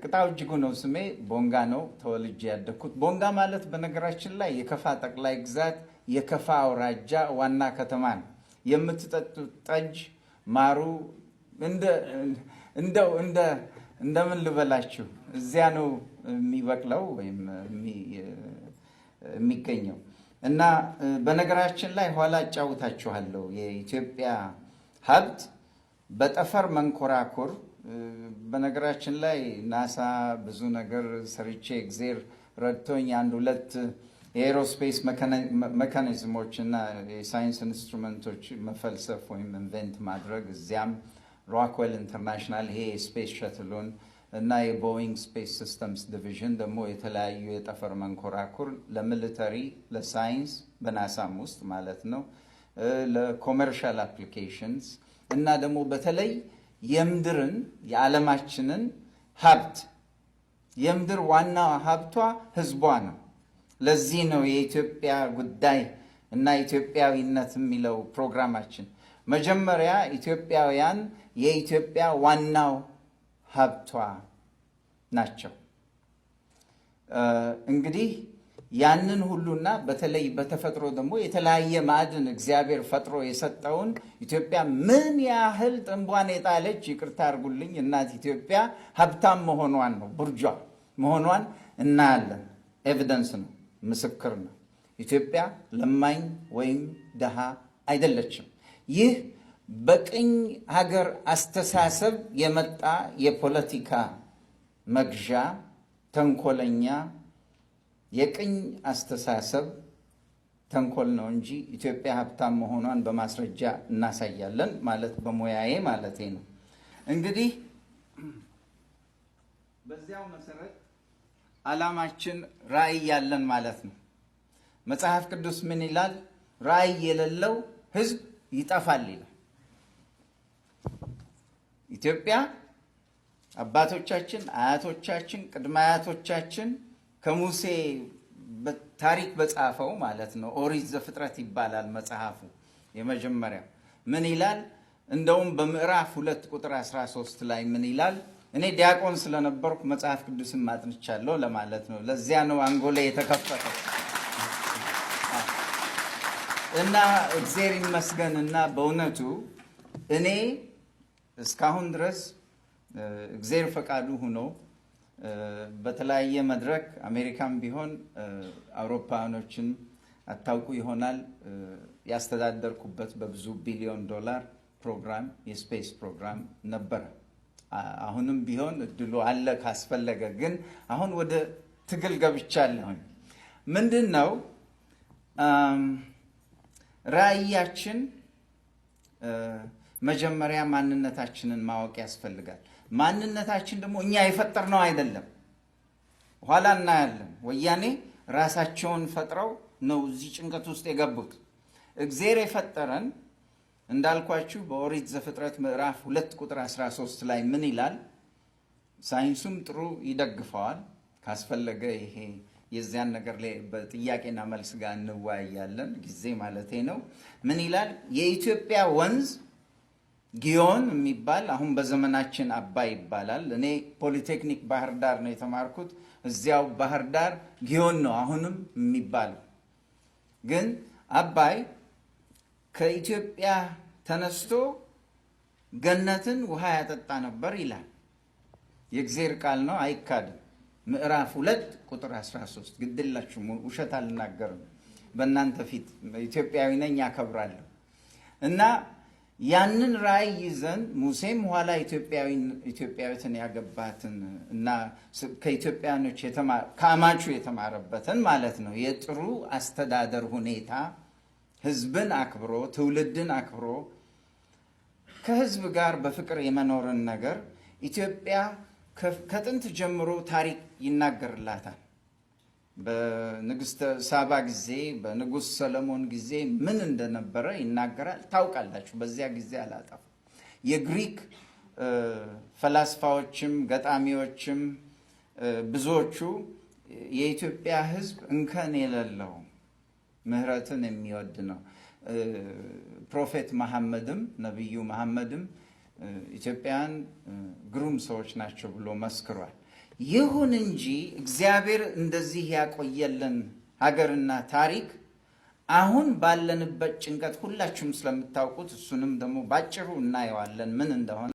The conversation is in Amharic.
ቅጣው እጅጉ ነው ስሜ ቦንጋ ነው ተወልጄ ያደኩት። ቦንጋ ማለት በነገራችን ላይ የከፋ ጠቅላይ ግዛት የከፋ አውራጃ ዋና ከተማ ነው። የምትጠጡት ጠጅ ማሩ እንደምን ልበላችሁ እዚያ ነው የሚበቅለው ወይም የሚገኘው። እና በነገራችን ላይ ኋላ አጫውታችኋለሁ የኢትዮጵያ ሀብት በጠፈር መንኮራኩር በነገራችን ላይ ናሳ ብዙ ነገር ሰርቼ እግዚአብሔር ረድቶኝ አንድ ሁለት የኤሮስፔስ ሜካኒዝሞች እና የሳይንስ ኢንስትሩመንቶች መፈልሰፍ ወይም ኢንቨንት ማድረግ እዚያም ሮክዌል ኢንተርናሽናል ይሄ ስፔስ ሸትሉን እና የቦይንግ ስፔስ ሲስተምስ ዲቪዥን ደግሞ የተለያዩ የጠፈር መንኮራኩር ለሚሊተሪ ለሳይንስ በናሳም ውስጥ ማለት ነው ለኮመርሻል አፕሊኬሽንስ እና ደግሞ በተለይ የምድርን የዓለማችንን ሀብት የምድር ዋና ሀብቷ ህዝቧ ነው። ለዚህ ነው የኢትዮጵያ ጉዳይ እና ኢትዮጵያዊነት የሚለው ፕሮግራማችን። መጀመሪያ ኢትዮጵያውያን የኢትዮጵያ ዋናው ሀብቷ ናቸው። እንግዲህ ያንን ሁሉና በተለይ በተፈጥሮ ደግሞ የተለያየ ማዕድን እግዚአብሔር ፈጥሮ የሰጠውን ኢትዮጵያ ምን ያህል ጥንቧን የጣለች ይቅርታ አድርጉልኝ እናት ኢትዮጵያ ሀብታም መሆኗን ነው ቡርጇ መሆኗን እናያለን። ኤቪደንስ ነው፣ ምስክር ነው። ኢትዮጵያ ለማኝ ወይም ደሃ አይደለችም። ይህ በቅኝ ሀገር አስተሳሰብ የመጣ የፖለቲካ መግዣ ተንኮለኛ የቅኝ አስተሳሰብ ተንኮል ነው እንጂ ኢትዮጵያ ሀብታም መሆኗን በማስረጃ እናሳያለን ማለት በሙያዬ ማለቴ ነው። እንግዲህ በዚያው መሰረት ዓላማችን ራዕይ ያለን ማለት ነው። መጽሐፍ ቅዱስ ምን ይላል? ራዕይ የሌለው ህዝብ ይጠፋል ይላል። ኢትዮጵያ አባቶቻችን፣ አያቶቻችን፣ ቅድመ አያቶቻችን ከሙሴ ታሪክ በጻፈው ማለት ነው ኦሪት ዘፍጥረት ይባላል መጽሐፉ የመጀመሪያ ምን ይላል? እንደውም በምዕራፍ 2 ቁጥር 13 ላይ ምን ይላል? እኔ ዲያቆን ስለነበርኩ መጽሐፍ ቅዱስን ማጥንቻለሁ ለማለት ነው። ለዚያ ነው አንጎላ የተከፈተው እና እግዚአብሔር ይመስገን እና በእውነቱ እኔ እስካሁን ድረስ እግዚአብሔር ፈቃዱ ሆኖ በተለያየ መድረክ አሜሪካም ቢሆን አውሮፓኖችን አታውቁ ይሆናል ያስተዳደርኩበት በብዙ ቢሊዮን ዶላር ፕሮግራም የስፔስ ፕሮግራም ነበረ። አሁንም ቢሆን እድሉ አለ ካስፈለገ። ግን አሁን ወደ ትግል ገብቻለሁኝ። ምንድነው ራዕያችን? መጀመሪያ ማንነታችንን ማወቅ ያስፈልጋል። ማንነታችን ደግሞ እኛ የፈጠርነው አይደለም። ኋላ እናያለን። ወያኔ ራሳቸውን ፈጥረው ነው እዚህ ጭንቀት ውስጥ የገቡት። እግዚአብሔር የፈጠረን እንዳልኳችሁ በኦሪት ዘፍጥረት ምዕራፍ 2 ቁጥር 13 ላይ ምን ይላል? ሳይንሱም ጥሩ ይደግፈዋል። ካስፈለገ ይሄ የዚያን ነገር ላይ በጥያቄና መልስ ጋር እንወያያለን፣ ጊዜ ማለቴ ነው። ምን ይላል? የኢትዮጵያ ወንዝ ጊዮን የሚባል አሁን በዘመናችን አባይ ይባላል። እኔ ፖሊቴክኒክ ባህር ዳር ነው የተማርኩት። እዚያው ባህር ዳር ጊዮን ነው አሁንም የሚባለው። ግን አባይ ከኢትዮጵያ ተነስቶ ገነትን ውሃ ያጠጣ ነበር ይላል። የእግዚአብሔር ቃል ነው፣ አይካድም። ምዕራፍ 2 ቁጥር 13 ግድላችሁ ውሸት አልናገርም። በእናንተ ፊት ኢትዮጵያዊ ነኝ ያከብራለሁ። እና ያንን ራዕይ ይዘን ሙሴም ኋላ ኢትዮጵያዊትን ያገባትን እና ከኢትዮጵያኖች ከአማቹ የተማረበትን ማለት ነው የጥሩ አስተዳደር ሁኔታ ህዝብን አክብሮ ትውልድን አክብሮ ከህዝብ ጋር በፍቅር የመኖርን ነገር ኢትዮጵያ ከጥንት ጀምሮ ታሪክ ይናገርላታል። በንግስተ ሳባ ጊዜ በንጉስ ሰለሞን ጊዜ ምን እንደነበረ ይናገራል። ታውቃላችሁ። በዚያ ጊዜ አላጠፉ የግሪክ ፈላስፋዎችም ገጣሚዎችም ብዙዎቹ የኢትዮጵያ ህዝብ እንከን የሌለው ምህረትን የሚወድ ነው። ፕሮፌት መሐመድም ነብዩ መሐመድም ኢትዮጵያን ግሩም ሰዎች ናቸው ብሎ መስክሯል። ይሁን እንጂ እግዚአብሔር እንደዚህ ያቆየልን ሀገርና ታሪክ አሁን ባለንበት ጭንቀት ሁላችሁም ስለምታውቁት እሱንም ደግሞ ባጭሩ እናየዋለን ምን እንደሆነ።